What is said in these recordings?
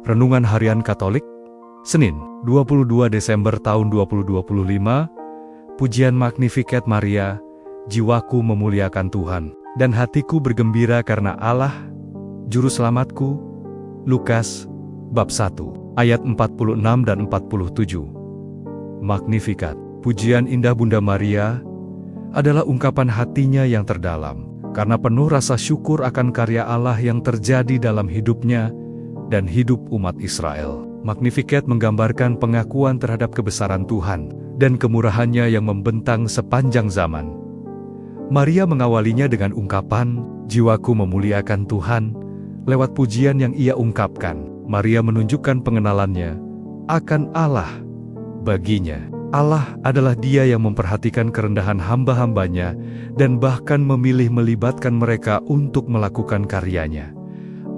Renungan Harian Katolik, Senin, 22 Desember tahun 2025, Pujian Magnificat Maria, jiwaku memuliakan Tuhan, dan hatiku bergembira karena Allah, Juru Selamatku. Lukas, bab 1, ayat 46 dan 47. Magnificat, pujian indah Bunda Maria, adalah ungkapan hatinya yang terdalam, karena penuh rasa syukur akan karya Allah yang terjadi dalam hidupnya dan hidup umat Israel. Magnificat menggambarkan pengakuan terhadap kebesaran Tuhan dan kemurahannya yang membentang sepanjang zaman. Maria mengawalinya dengan ungkapan, jiwaku memuliakan Tuhan. Lewat pujian yang ia ungkapkan, Maria menunjukkan pengenalannya akan Allah. Baginya, Allah adalah Dia yang memperhatikan kerendahan hamba-hambanya dan bahkan memilih melibatkan mereka untuk melakukan karyanya.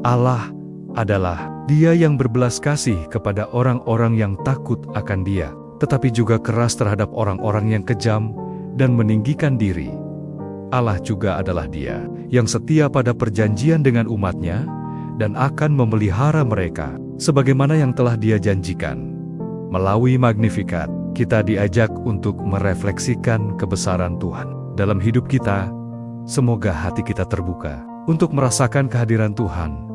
Allah adalah Dia yang berbelas kasih kepada orang-orang yang takut akan Dia, tetapi juga keras terhadap orang-orang yang kejam dan meninggikan diri. Allah juga adalah Dia yang setia pada perjanjian dengan umatnya dan akan memelihara mereka, sebagaimana yang telah Dia janjikan. Melalui Magnificat, kita diajak untuk merefleksikan kebesaran Tuhan dalam hidup kita. Semoga hati kita terbuka untuk merasakan kehadiran Tuhan,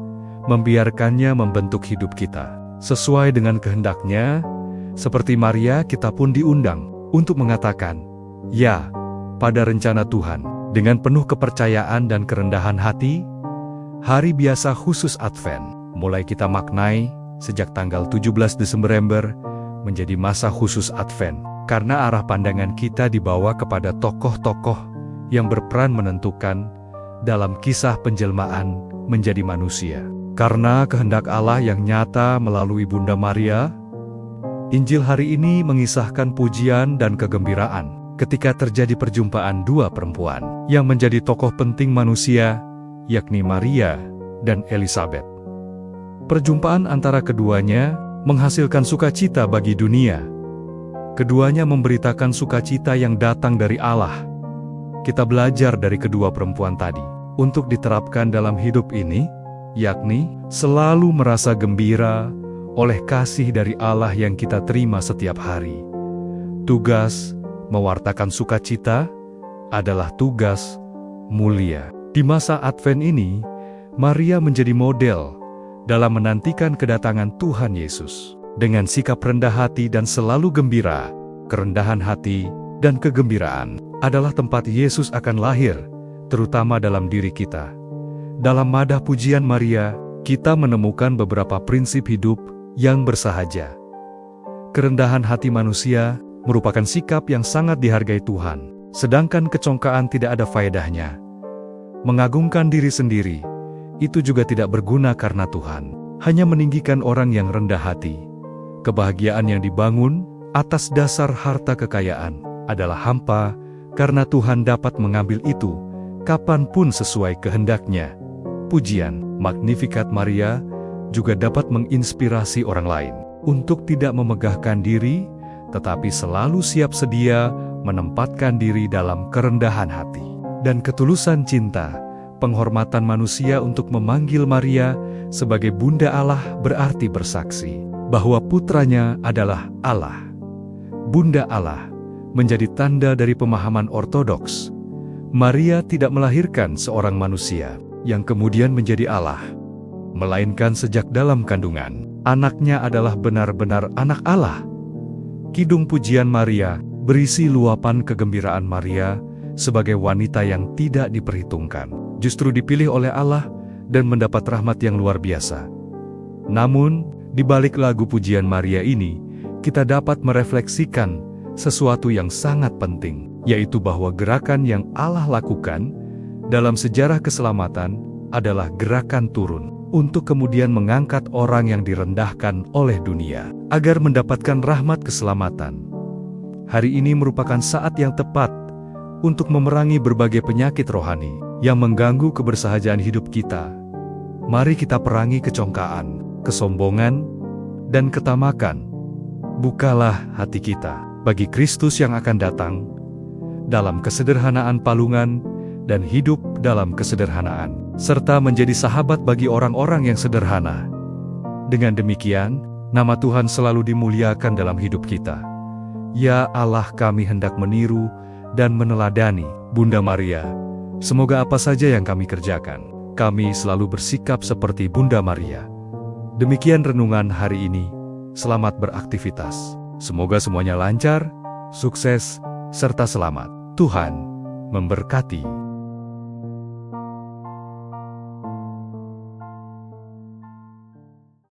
membiarkannya membentuk hidup kita sesuai dengan kehendak-Nya. Seperti Maria, kita pun diundang untuk mengatakan ya pada rencana Tuhan dengan penuh kepercayaan dan kerendahan hati. Hari biasa khusus Advent mulai kita maknai sejak tanggal 17 Desember menjadi masa khusus Advent, karena arah pandangan kita dibawa kepada tokoh-tokoh yang berperan menentukan dalam kisah penjelmaan menjadi manusia. Karena kehendak Allah yang nyata melalui Bunda Maria, Injil hari ini mengisahkan pujian dan kegembiraan ketika terjadi perjumpaan dua perempuan yang menjadi tokoh penting manusia, yakni Maria dan Elizabeth. Perjumpaan antara keduanya menghasilkan sukacita bagi dunia. Keduanya memberitakan sukacita yang datang dari Allah. Kita belajar dari kedua perempuan tadi untuk diterapkan dalam hidup ini, yakni selalu merasa gembira oleh kasih dari Allah yang kita terima setiap hari. Tugas mewartakan sukacita adalah tugas mulia. Di masa Advent ini, Maria menjadi model dalam menantikan kedatangan Tuhan Yesus. Dengan sikap rendah hati dan selalu gembira, kerendahan hati dan kegembiraan adalah tempat Yesus akan lahir, terutama dalam diri kita. Dalam madah pujian Maria, kita menemukan beberapa prinsip hidup yang bersahaja. Kerendahan hati manusia merupakan sikap yang sangat dihargai Tuhan, sedangkan kecongkaan tidak ada faedahnya. Mengagungkan diri sendiri, itu juga tidak berguna karena Tuhan hanya meninggikan orang yang rendah hati. Kebahagiaan yang dibangun atas dasar harta kekayaan adalah hampa, karena Tuhan dapat mengambil itu kapanpun sesuai kehendak-Nya. Pujian Magnificat Maria juga dapat menginspirasi orang lain untuk tidak memegahkan diri, tetapi selalu siap sedia menempatkan diri dalam kerendahan hati dan ketulusan cinta. Penghormatan manusia untuk memanggil Maria sebagai Bunda Allah berarti bersaksi bahwa putranya adalah Allah. Bunda Allah menjadi tanda dari pemahaman ortodoks. Maria tidak melahirkan seorang manusia yang kemudian menjadi Allah, melainkan sejak dalam kandungan, anaknya adalah benar-benar anak Allah. Kidung pujian Maria berisi luapan kegembiraan Maria sebagai wanita yang tidak diperhitungkan, justru dipilih oleh Allah dan mendapat rahmat yang luar biasa. Namun, di balik lagu pujian Maria ini, kita dapat merefleksikan sesuatu yang sangat penting, yaitu bahwa gerakan yang Allah lakukan dalam sejarah keselamatan adalah gerakan turun untuk kemudian mengangkat orang yang direndahkan oleh dunia agar mendapatkan rahmat keselamatan. Hari ini merupakan saat yang tepat untuk memerangi berbagai penyakit rohani yang mengganggu kebersahajaan hidup kita. Mari kita perangi kecongkaan, kesombongan, dan ketamakan. Bukalah hati kita bagi Kristus yang akan datang dalam kesederhanaan palungan dan hidup dalam kesederhanaan, serta menjadi sahabat bagi orang-orang yang sederhana. Dengan demikian, nama Tuhan selalu dimuliakan dalam hidup kita. Ya Allah, kami hendak meniru dan meneladani Bunda Maria. Semoga apa saja yang kami kerjakan, kami selalu bersikap seperti Bunda Maria. Demikian renungan hari ini. Selamat beraktivitas. Semoga semuanya lancar, sukses, serta selamat. Tuhan memberkati.